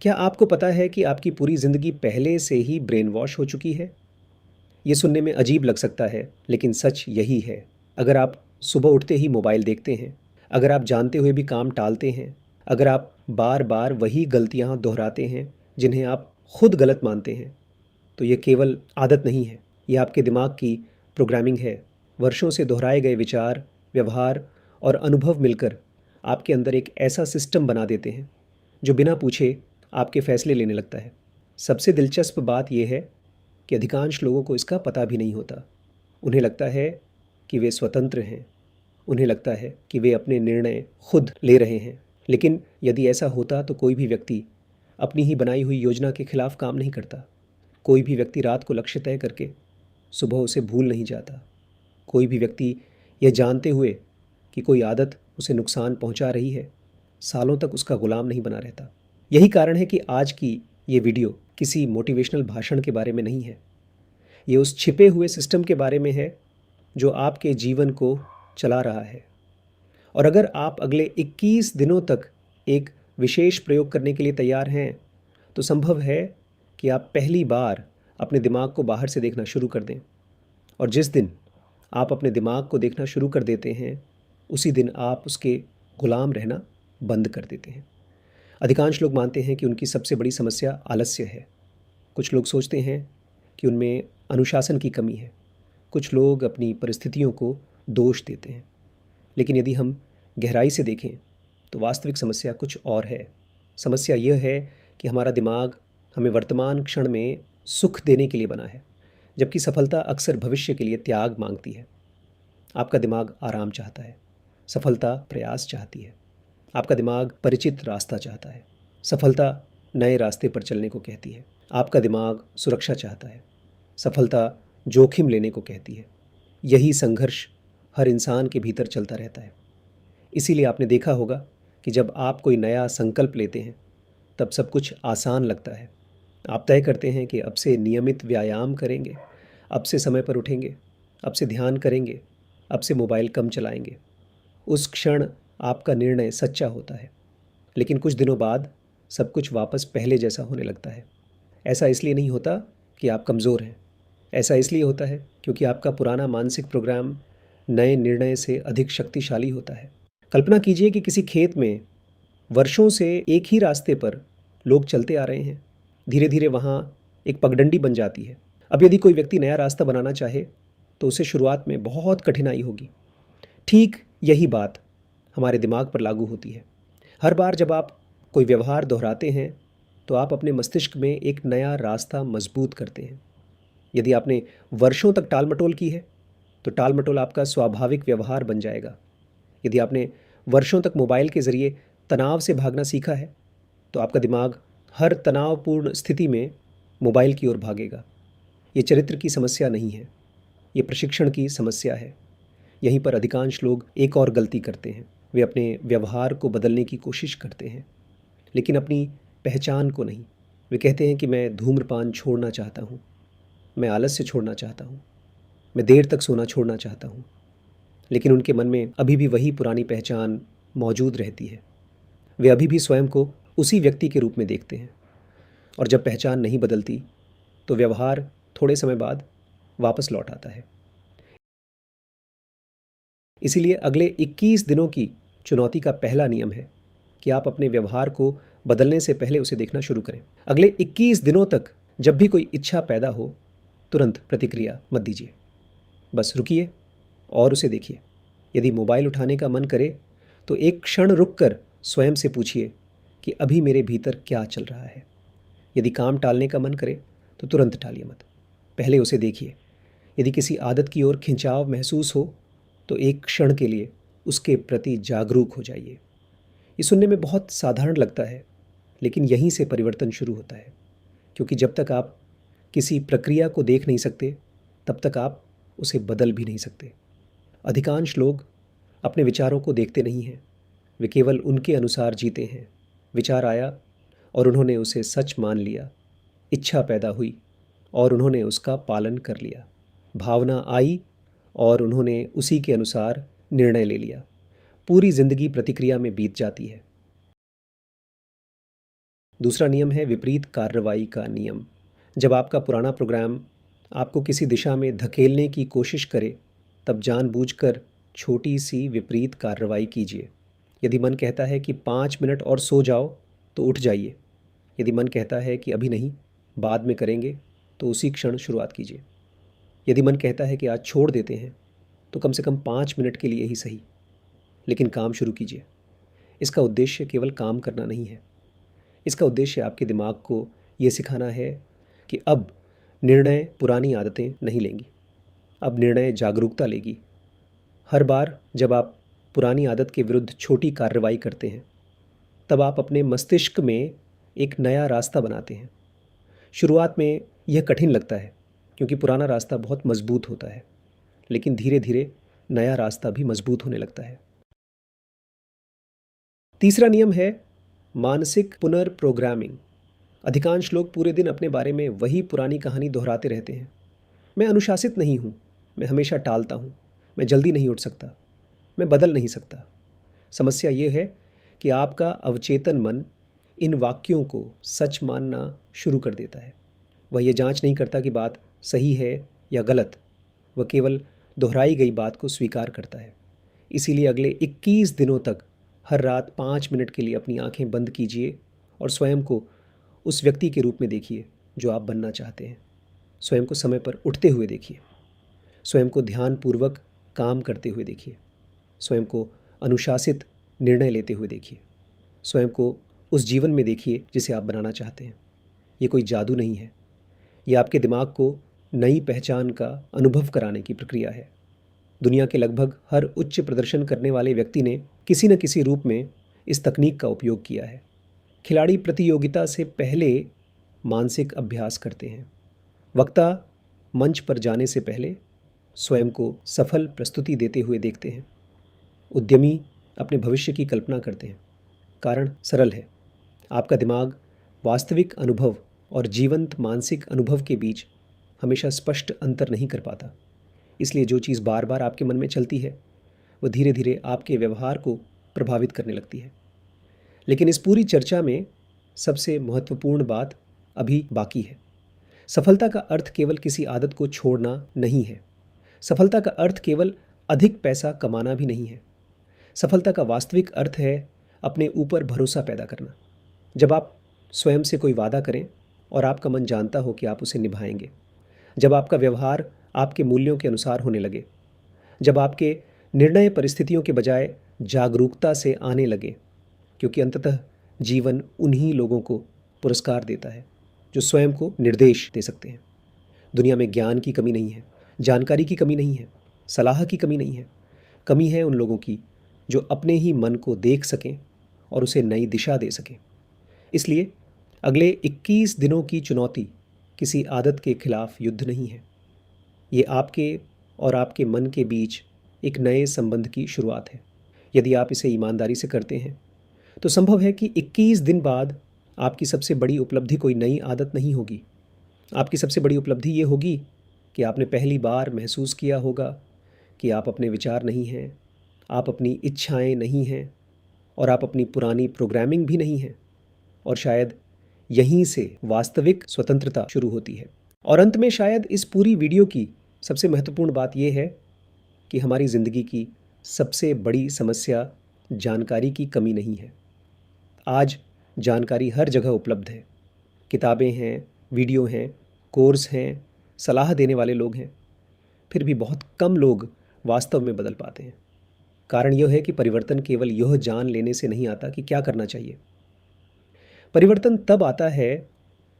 क्या आपको पता है कि आपकी पूरी ज़िंदगी पहले से ही ब्रेन वॉश हो चुकी है? ये सुनने में अजीब लग सकता है, लेकिन सच यही है। अगर आप सुबह उठते ही मोबाइल देखते हैं, अगर आप जानते हुए भी काम टालते हैं, अगर आप बार-बार वही गलतियाँ दोहराते हैं, जिन्हें आप खुद गलत मानते हैं, तो ये केवल आदत नहीं है, ये आपके दिमाग की प्रोग्रामिंग है। वर्षों से दोहराए गए विचार, व्यवहार और अनुभव मिलकर आपके अंदर एक ऐसा सिस्टम बना देते हैं, जो बिना पूछे आपके फैसले लेने लगता है। सबसे दिलचस्प बात यह है कि अधिकांश लोगों को इसका पता भी नहीं होता। उन्हें लगता है कि वे स्वतंत्र हैं, उन्हें लगता है कि वे अपने निर्णय खुद ले रहे हैं। लेकिन यदि ऐसा होता तो कोई भी व्यक्ति अपनी ही बनाई हुई योजना के खिलाफ काम नहीं करता। कोई भी व्यक्ति रात को लक्ष्य तय करके सुबह उसे भूल नहीं जाता। कोई भी व्यक्ति यह जानते हुए कि कोई आदत उसे नुकसान पहुंचा रही है, सालों तक उसका गुलाम नहीं बना रहता। यही कारण है कि आज की ये वीडियो किसी मोटिवेशनल भाषण के बारे में नहीं है। ये उस छिपे हुए सिस्टम के बारे में है जो आपके जीवन को चला रहा है। और अगर आप अगले 21 दिनों तक एक विशेष प्रयोग करने के लिए तैयार हैं, तो संभव है कि आप पहली बार अपने दिमाग को बाहर से देखना शुरू कर दें। और जिस दिन आप अपने दिमाग को देखना शुरू कर देते हैं, उसी दिन आप उसके गुलाम रहना बंद कर देते हैं। अधिकांश लोग मानते हैं कि उनकी सबसे बड़ी समस्या आलस्य है। कुछ लोग सोचते हैं कि उनमें अनुशासन की कमी है। कुछ लोग अपनी परिस्थितियों को दोष देते हैं। लेकिन यदि हम गहराई से देखें, तो वास्तविक समस्या कुछ और है। समस्या यह है कि हमारा दिमाग हमें वर्तमान क्षण में सुख देने के लिए बना है, जबकि सफलता अक्सर भविष्य के लिए त्याग मांगती है। आपका दिमाग आराम चाहता है, सफलता प्रयास चाहती है। आपका दिमाग परिचित रास्ता चाहता है, सफलता नए रास्ते पर चलने को कहती है। आपका दिमाग सुरक्षा चाहता है, सफलता जोखिम लेने को कहती है। यही संघर्ष हर इंसान के भीतर चलता रहता है। इसीलिए आपने देखा होगा कि जब आप कोई नया संकल्प लेते हैं, तब सब कुछ आसान लगता है। आप तय करते हैं कि अब से नियमित व्यायाम करेंगे, अब से समय पर उठेंगे, अब से ध्यान करेंगे, अब से मोबाइल कम चलाएंगे। उस क्षण आपका निर्णय सच्चा होता है, लेकिन कुछ दिनों बाद सब कुछ वापस पहले जैसा होने लगता है। ऐसा इसलिए नहीं होता कि आप कमज़ोर हैं, ऐसा इसलिए होता है क्योंकि आपका पुराना मानसिक प्रोग्राम नए निर्णय से अधिक शक्तिशाली होता है। कल्पना कीजिए कि किसी खेत में वर्षों से एक ही रास्ते पर लोग चलते आ रहे हैं। धीरे धीरे वहाँ एक पगडंडी बन जाती है। अब यदि कोई व्यक्ति नया रास्ता बनाना चाहे, तो उसे शुरुआत में बहुत कठिनाई होगी। ठीक यही बात हमारे दिमाग पर लागू होती है। हर बार जब आप कोई व्यवहार दोहराते हैं, तो आप अपने मस्तिष्क में एक नया रास्ता मजबूत करते हैं। यदि आपने वर्षों तक टाल-मटोल की है, तो टाल-मटोल आपका स्वाभाविक व्यवहार बन जाएगा। यदि आपने वर्षों तक मोबाइल के ज़रिए तनाव से भागना सीखा है, तो आपका दिमाग हर तनावपूर्ण स्थिति में मोबाइल की ओर भागेगा। ये चरित्र की समस्या नहीं है, ये प्रशिक्षण की समस्या है। यहीं पर अधिकांश लोग एक और गलती करते हैं। वे अपने व्यवहार को बदलने की कोशिश करते हैं, लेकिन अपनी पहचान को नहीं। वे कहते हैं कि मैं धूम्रपान छोड़ना चाहता हूँ, मैं आलस्य छोड़ना चाहता हूँ, मैं देर तक सोना छोड़ना चाहता हूँ। लेकिन उनके मन में अभी भी वही पुरानी पहचान मौजूद रहती है। वे अभी भी स्वयं को उसी व्यक्ति के रूप में देखते हैं, और जब पहचान नहीं बदलती, तो व्यवहार थोड़े समय बाद वापस लौट आता है। इसीलिए अगले 21 दिनों की चुनौती का पहला नियम है कि आप अपने व्यवहार को बदलने से पहले उसे देखना शुरू करें। अगले 21 दिनों तक जब भी कोई इच्छा पैदा हो, तुरंत प्रतिक्रिया मत दीजिए। बस रुकिए और उसे देखिए। यदि मोबाइल उठाने का मन करे, तो एक क्षण रुककर स्वयं से पूछिए कि अभी मेरे भीतर क्या चल रहा है। यदि काम टालने का मन करे, तो तुरंत टालिए मत। पहले उसे देखिए। यदि किसी आदत की ओर खिंचाव महसूस हो, तो एक क्षण के लिए उसके प्रति जागरूक हो जाइए। ये सुनने में बहुत साधारण लगता है, लेकिन यहीं से परिवर्तन शुरू होता है। क्योंकि जब तक आप किसी प्रक्रिया को देख नहीं सकते, तब तक आप उसे बदल भी नहीं सकते। अधिकांश लोग अपने विचारों को देखते नहीं हैं, वे केवल उनके अनुसार जीते हैं। विचार आया और उन्होंने उसे सच मान लिया। इच्छा पैदा हुई और उन्होंने उसका पालन कर लिया। भावना आई और उन्होंने उसी के अनुसार निर्णय ले लिया। पूरी जिंदगी प्रतिक्रिया में बीत जाती है। दूसरा नियम है विपरीत कार्रवाई का नियम। जब आपका पुराना प्रोग्राम आपको किसी दिशा में धकेलने की कोशिश करे, तब जानबूझकर छोटी सी विपरीत कार्रवाई कीजिए। यदि मन कहता है कि 5 मिनट और सो जाओ, तो उठ जाइए। यदि मन कहता है कि अभी नहीं, बाद में करेंगे, तो उसी क्षण शुरुआत कीजिए। यदि मन कहता है कि आज छोड़ देते हैं, तो कम से कम 5 मिनट के लिए ही सही, लेकिन काम शुरू कीजिए। इसका उद्देश्य केवल काम करना नहीं है। इसका उद्देश्य आपके दिमाग को ये सिखाना है कि अब निर्णय पुरानी आदतें नहीं लेंगी, अब निर्णय जागरूकता लेगी। हर बार जब आप पुरानी आदत के विरुद्ध छोटी कार्रवाई करते हैं, तब आप अपने मस्तिष्क में एक नया रास्ता बनाते हैं। शुरुआत में यह कठिन लगता है, क्योंकि पुराना रास्ता बहुत मजबूत होता है, लेकिन धीरे धीरे नया रास्ता भी मजबूत होने लगता है। तीसरा नियम है मानसिक पुनर्प्रोग्रामिंग। अधिकांश लोग पूरे दिन अपने बारे में वही पुरानी कहानी दोहराते रहते हैं। मैं अनुशासित नहीं हूँ, मैं हमेशा टालता हूँ, मैं जल्दी नहीं उठ सकता, मैं बदल नहीं सकता। समस्या ये है कि आपका अवचेतन मन इन वाक्यों को सच मानना शुरू कर देता है। वह ये जांच नहीं करता कि बात सही है या गलत, वह केवल दोहराई गई बात को स्वीकार करता है। इसीलिए अगले 21 दिनों तक हर रात 5 मिनट के लिए अपनी आंखें बंद कीजिए और स्वयं को उस व्यक्ति के रूप में देखिए जो आप बनना चाहते हैं। स्वयं को समय पर उठते हुए देखिए, स्वयं को ध्यानपूर्वक काम करते हुए देखिए, स्वयं को अनुशासित निर्णय लेते हुए देखिए, स्वयं को उस जीवन में देखिए जिसे आप बनाना चाहते हैं। ये कोई जादू नहीं है, ये आपके दिमाग को नई पहचान का अनुभव कराने की प्रक्रिया है। दुनिया के लगभग हर उच्च प्रदर्शन करने वाले व्यक्ति ने किसी न किसी रूप में इस तकनीक का उपयोग किया है। खिलाड़ी प्रतियोगिता से पहले मानसिक अभ्यास करते हैं। वक्ता मंच पर जाने से पहले स्वयं को सफल प्रस्तुति देते हुए देखते हैं। उद्यमी अपने भविष्य की कल्पना करते हैं। कारण सरल है, आपका दिमाग वास्तविक अनुभव और जीवंत मानसिक अनुभव के बीच हमेशा स्पष्ट अंतर नहीं कर पाता। इसलिए जो चीज़ बार बार आपके मन में चलती है, वह धीरे धीरे आपके व्यवहार को प्रभावित करने लगती है। लेकिन इस पूरी चर्चा में सबसे महत्वपूर्ण बात अभी बाकी है। सफलता का अर्थ केवल किसी आदत को छोड़ना नहीं है। सफलता का अर्थ केवल अधिक पैसा कमाना भी नहीं है। सफलता का वास्तविक अर्थ है अपने ऊपर भरोसा पैदा करना। जब आप स्वयं से कोई वादा करें और आपका मन जानता हो कि आप उसे निभाएंगे, जब आपका व्यवहार आपके मूल्यों के अनुसार होने लगे, जब आपके निर्णय परिस्थितियों के बजाय जागरूकता से आने लगे, क्योंकि अंततः जीवन उन्हीं लोगों को पुरस्कार देता है जो स्वयं को निर्देश दे सकते हैं। दुनिया में ज्ञान की कमी नहीं है, जानकारी की कमी नहीं है, सलाह की कमी नहीं है। कमी है उन लोगों की जो अपने ही मन को देख सकें और उसे नई दिशा दे सकें। इसलिए अगले 21 दिनों की चुनौती किसी आदत के खिलाफ युद्ध नहीं है। ये आपके और आपके मन के बीच एक नए संबंध की शुरुआत है। यदि आप इसे ईमानदारी से करते हैं, तो संभव है कि 21 दिन बाद आपकी सबसे बड़ी उपलब्धि कोई नई आदत नहीं होगी। आपकी सबसे बड़ी उपलब्धि ये होगी कि आपने पहली बार महसूस किया होगा कि आप अपने विचार नहीं हैं, आप अपनी इच्छाएं नहीं हैं और आप अपनी पुरानी प्रोग्रामिंग भी नहीं हैं। और शायद यहीं से वास्तविक स्वतंत्रता शुरू होती है। और अंत में शायद इस पूरी वीडियो की सबसे महत्वपूर्ण बात यह है कि हमारी ज़िंदगी की सबसे बड़ी समस्या जानकारी की कमी नहीं है। आज जानकारी हर जगह उपलब्ध है। किताबें हैं, वीडियो हैं, कोर्स हैं, सलाह देने वाले लोग हैं। फिर भी बहुत कम लोग वास्तव में बदल पाते हैं। कारण यह है कि परिवर्तन केवल यह जान लेने से नहीं आता कि क्या करना चाहिए। परिवर्तन तब आता है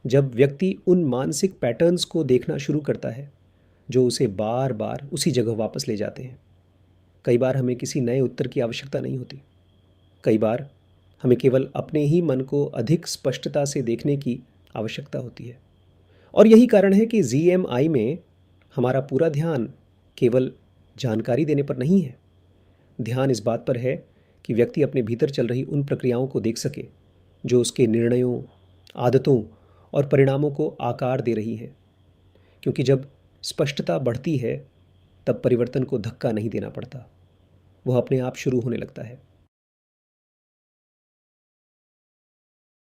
जब व्यक्ति उन मानसिक पैटर्न्स को देखना शुरू करता है जो उसे बार बार उसी जगह वापस ले जाते हैं। कई बार हमें किसी नए उत्तर की आवश्यकता नहीं होती। कई बार हमें केवल अपने ही मन को अधिक स्पष्टता से देखने की आवश्यकता होती है। और यही कारण है कि ZMI में हमारा पूरा ध्यान केवल जानकारी देने पर नहीं है। ध्यान इस बात पर है कि व्यक्ति अपने भीतर चल रही उन प्रक्रियाओं को देख सके जो उसके निर्णयों, आदतों और परिणामों को आकार दे रही हैं। क्योंकि जब स्पष्टता बढ़ती है, तब परिवर्तन को धक्का नहीं देना पड़ता, वह अपने आप शुरू होने लगता है।